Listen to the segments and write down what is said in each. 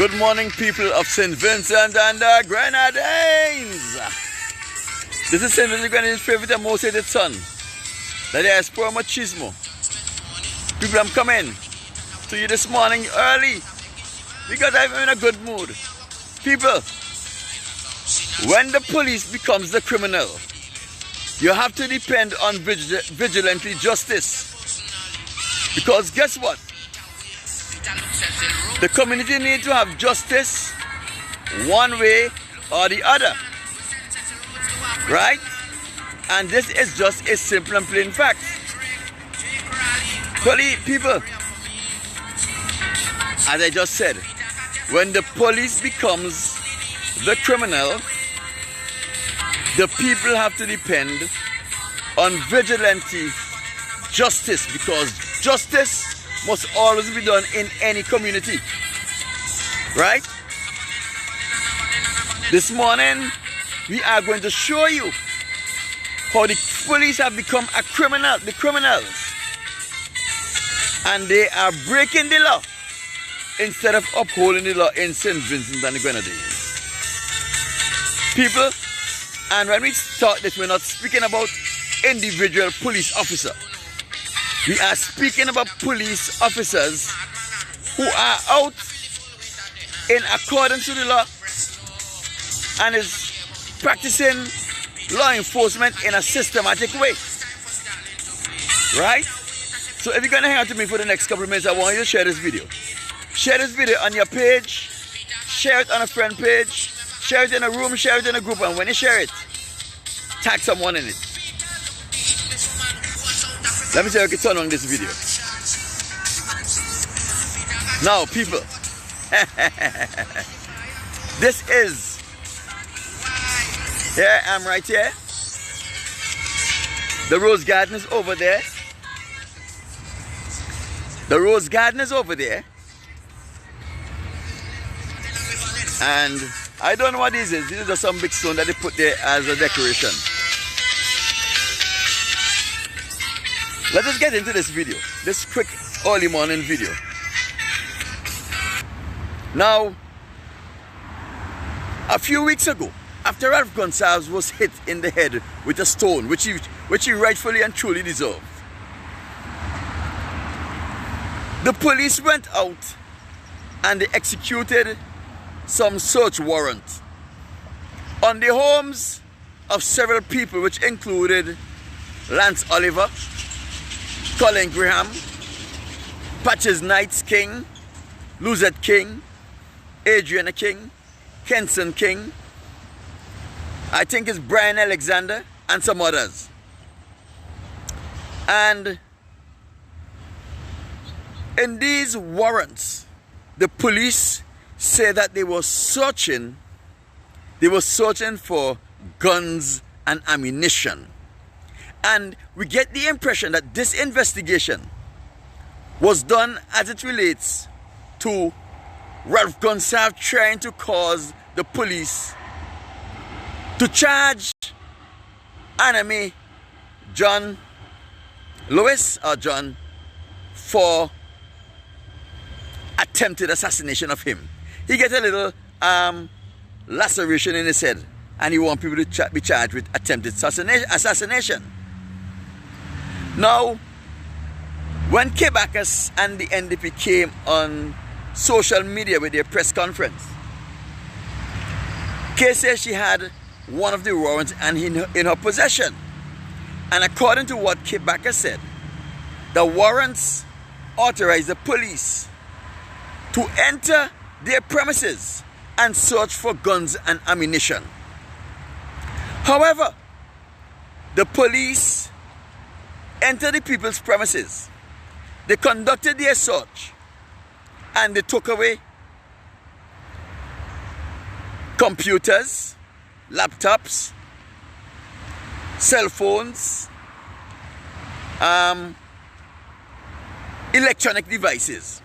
Good morning, people of St. Vincent and the Grenadines. This is St. Vincent Grenadines' favorite and most hated son. That is poor machismo. People, I'm coming to you this morning early because I'm in a good mood. People, when the police becomes the criminal, you have to depend on vigilante justice. Because guess what? The community needs to have justice one way or the other. Right? And this is just a simple and plain fact. People, as I just said, when the police becomes the criminal, the people have to depend on vigilante justice, because justice must always be done in any community. Right? This morning, we are going to show you how the police have become the criminals. And they are breaking the law instead of upholding the law in St. Vincent and the Grenadines. People, and when we start this, we're not speaking about individual police officer. We are speaking about police officers who are out in accordance to the law and is practicing law enforcement in a systematic way. Right? So if you're going to hang out with me for the next couple of minutes, I want you to share this video. Share this video on your page, share it on a friend page, share it in a room, share it in a group, and when you share it, tag someone in it. Let me see how I can turn on this video. Now, people, this is, here I am right here. The rose garden is over there. The rose garden is over there. And I don't know what this is. This is just some big stone that they put there as a decoration. Let us get into this video. This quick early morning video. Now, a few weeks ago, after Ralph Gonsalves was hit in the head with a stone, which he rightfully and truly deserved, the police went out and they executed some search warrant on the homes of several people, which included Lance Oliver, Colin Graham, Patches Knights King, Luzette King, Adriana King, Kenson King, I think it's Brian Alexander, and some others. And in these warrants, the police say that they were searching for guns and ammunition. And we get the impression that this investigation was done as it relates to Ralph Gonsalves trying to cause the police to charge enemy John Lewis or John for attempted assassination of him. He gets a little laceration in his head, and he wants people to be charged with attempted assassination. Now, when Kay Bacchus and the NDP came on social media with their press conference, Kay said she had one of the warrants and in her possession. And according to what Kay Bacchus said, the warrants authorized the police to enter their premises and search for guns and ammunition. However, the police entered the people's premises. They conducted their search and they took away computers, laptops, cell phones, electronic devices.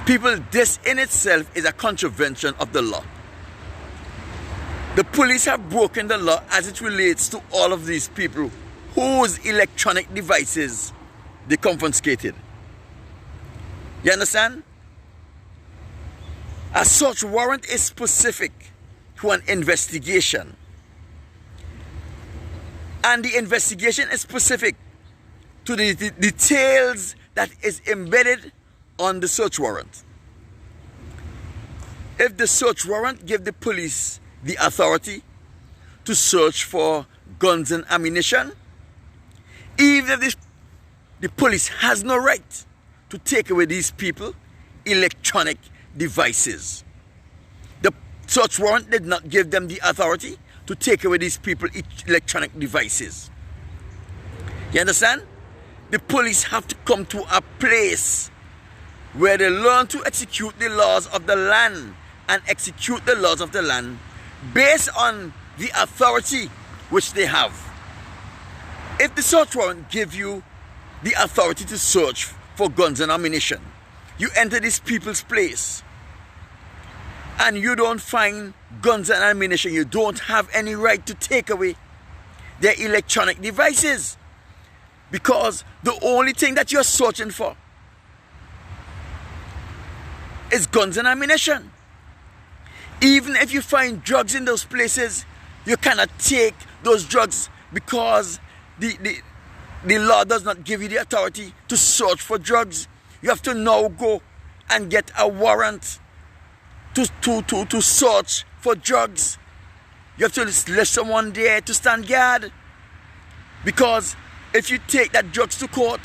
People, this in itself is a contravention of the law. The police have broken the law as it relates to all of these people whose electronic devices they confiscated. You understand? A search warrant is specific to an investigation. And the investigation is specific to the details that is embedded on the search warrant. If the search warrant gives the police the authority to search for guns and ammunition, even if the police has no right to take away these people electronic devices. The search warrant did not give them the authority to take away these people electronic devices. You understand? The police have to come to a place where they learn to execute the laws of the land and execute the laws of the land based on the authority which they have. If the search warrant gives you the authority to search for guns and ammunition, you enter these people's place and you don't find guns and ammunition, you don't have any right to take away their electronic devices, because the only thing that you're searching for is guns and ammunition. Even if you find drugs in those places, you cannot take those drugs because the law does not give you the authority to search for drugs. You have to now go and get a warrant to search for drugs. You have to let someone there to stand guard. Because if you take that drugs to court,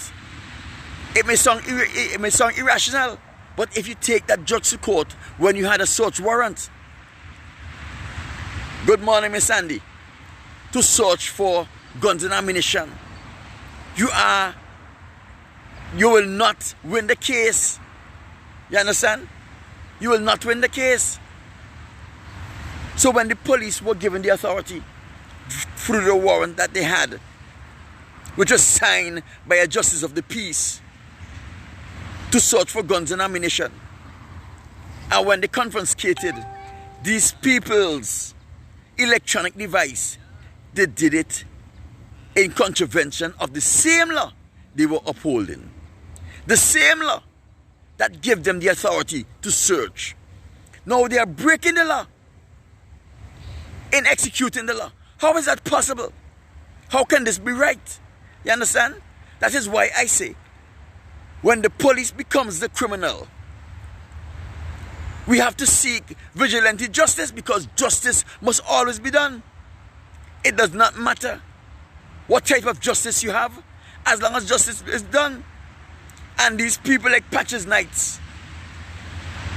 it may sound irrational, but if you take that drugs to court when you had a search warrant, good morning, Miss Sandy, to search for guns and ammunition, you will not win the case. You understand? You will not win the case. So when the police were given the authority through the warrant that they had, which was signed by a justice of the peace, to search for guns and ammunition, and when they confiscated these people's electronic device, they did it in contravention of the same law they were upholding. The same law that gave them the authority to search. Now they are breaking the law in executing the law. How is that possible? How can this be right? You understand? That is why I say, when the police becomes the criminal, we have to seek vigilante justice, because justice must always be done. It does not matter what type of justice you have, as long as justice is done. And these people like Patches Knights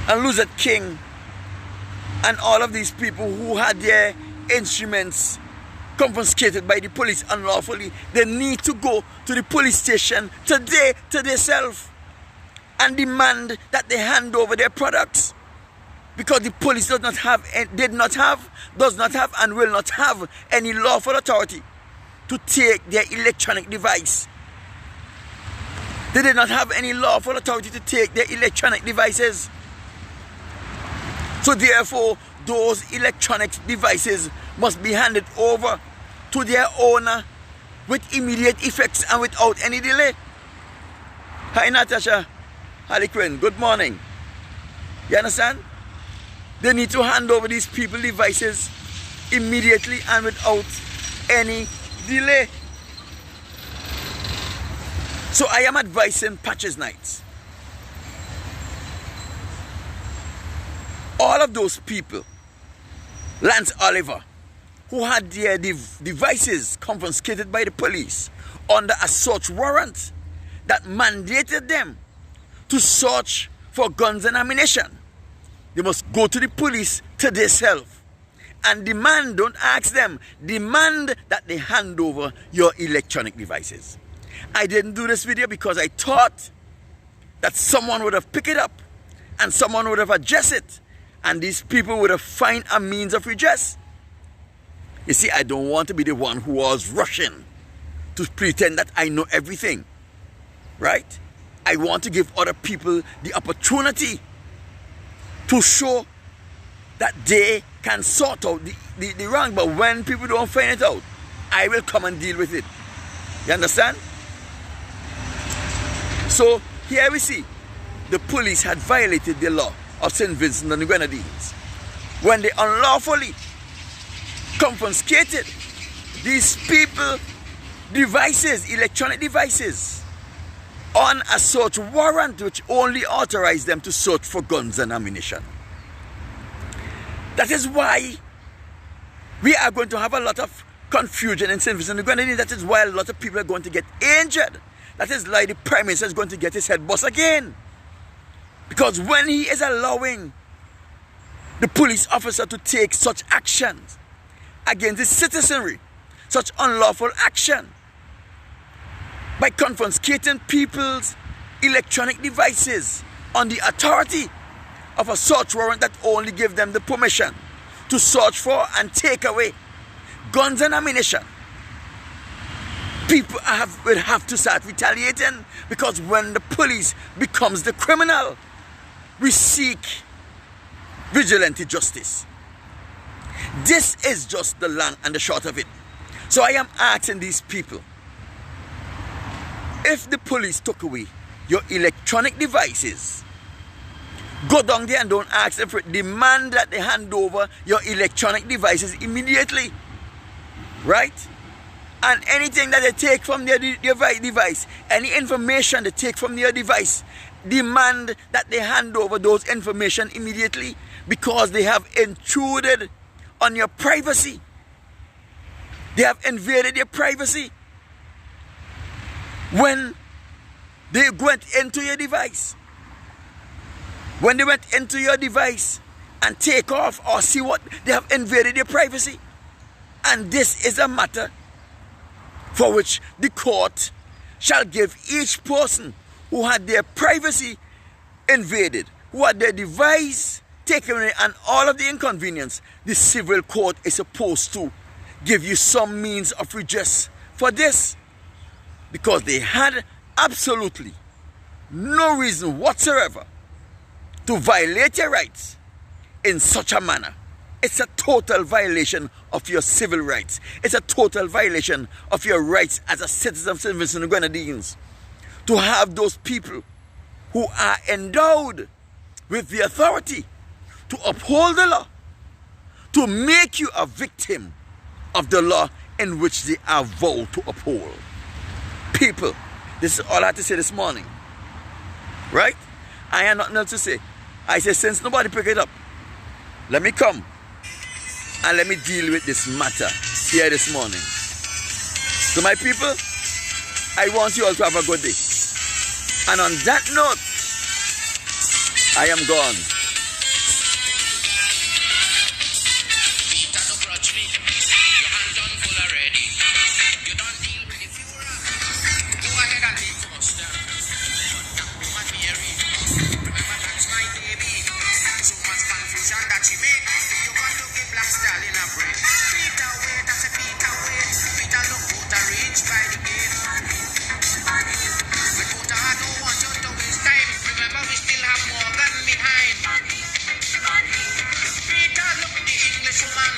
and Luzette King and all of these people who had their instruments confiscated by the police unlawfully, they need to go to the police station today to themselves and demand that they hand over their products, because the police does not have and will not have any lawful authority to take their electronic device. They did not have any lawful authority to take their electronic devices. So therefore, those electronic devices must be handed over to their owner with immediate effects and without any delay. Hi Natasha, Harlequin, good morning. You understand? They need to hand over these people devices immediately and without any delay. So I am advising Patches Knights, all of those people, Lance Oliver, who had their devices confiscated by the police under a search warrant that mandated them to search for guns and ammunition, they must go to the police to themselves and demand, don't ask them, demand that they hand over your electronic devices. I didn't do this video because I thought that someone would have picked it up and someone would have addressed it, and these people would have found a means of redress. You see, I don't want to be the one who was rushing to pretend that I know everything, right? I want to give other people the opportunity to show that they can sort out the wrong. But when people don't find it out, I will come and deal with it. You understand? So here we see the police had violated the law of St. Vincent and the Grenadines, when they unlawfully confiscated these people devices, electronic devices, on a search warrant which only authorized them to search for guns and ammunition. That is why we are going to have a lot of confusion in St. Vincent and the Grenadines. That is why a lot of people are going to get injured. That is why the Prime Minister is going to get his head bust again. Because when he is allowing the police officer to take such actions against the citizenry, such unlawful action, by confiscating people's electronic devices on the authority of a search warrant that only gives them the permission to search for and take away guns and ammunition, people will have to start retaliating, because when the police becomes the criminal, we seek vigilante justice. This is just the long and the short of it. So I am asking these people, if the police took away your electronic devices, go down there and don't ask them for it. Demand that they hand over your electronic devices immediately. Right? And anything that they take from their device, any information they take from their device, demand that they hand over those information immediately, because they have intruded on your privacy. They have invaded your privacy. When they went into your device, when they went into your device and take off or see what, they have invaded your privacy. And this is a matter for which the court shall give each person who had their privacy invaded, who had their device taken away, and all of the inconvenience. The civil court is supposed to give you some means of redress for this, because they had absolutely no reason whatsoever to violate your rights in such a manner. It's a total violation of your civil rights. It's a total violation of your rights as a citizen of St. Vincent and the Grenadines to have those people who are endowed with the authority to uphold the law, to make you a victim of the law in which they are vowed to uphold. People, this is all I had to say this morning. Right? I have nothing else to say. I say, since nobody pick it up, let me come and let me deal with this matter here this morning. So my people, I want you all to have a good day. And on that note, I am gone.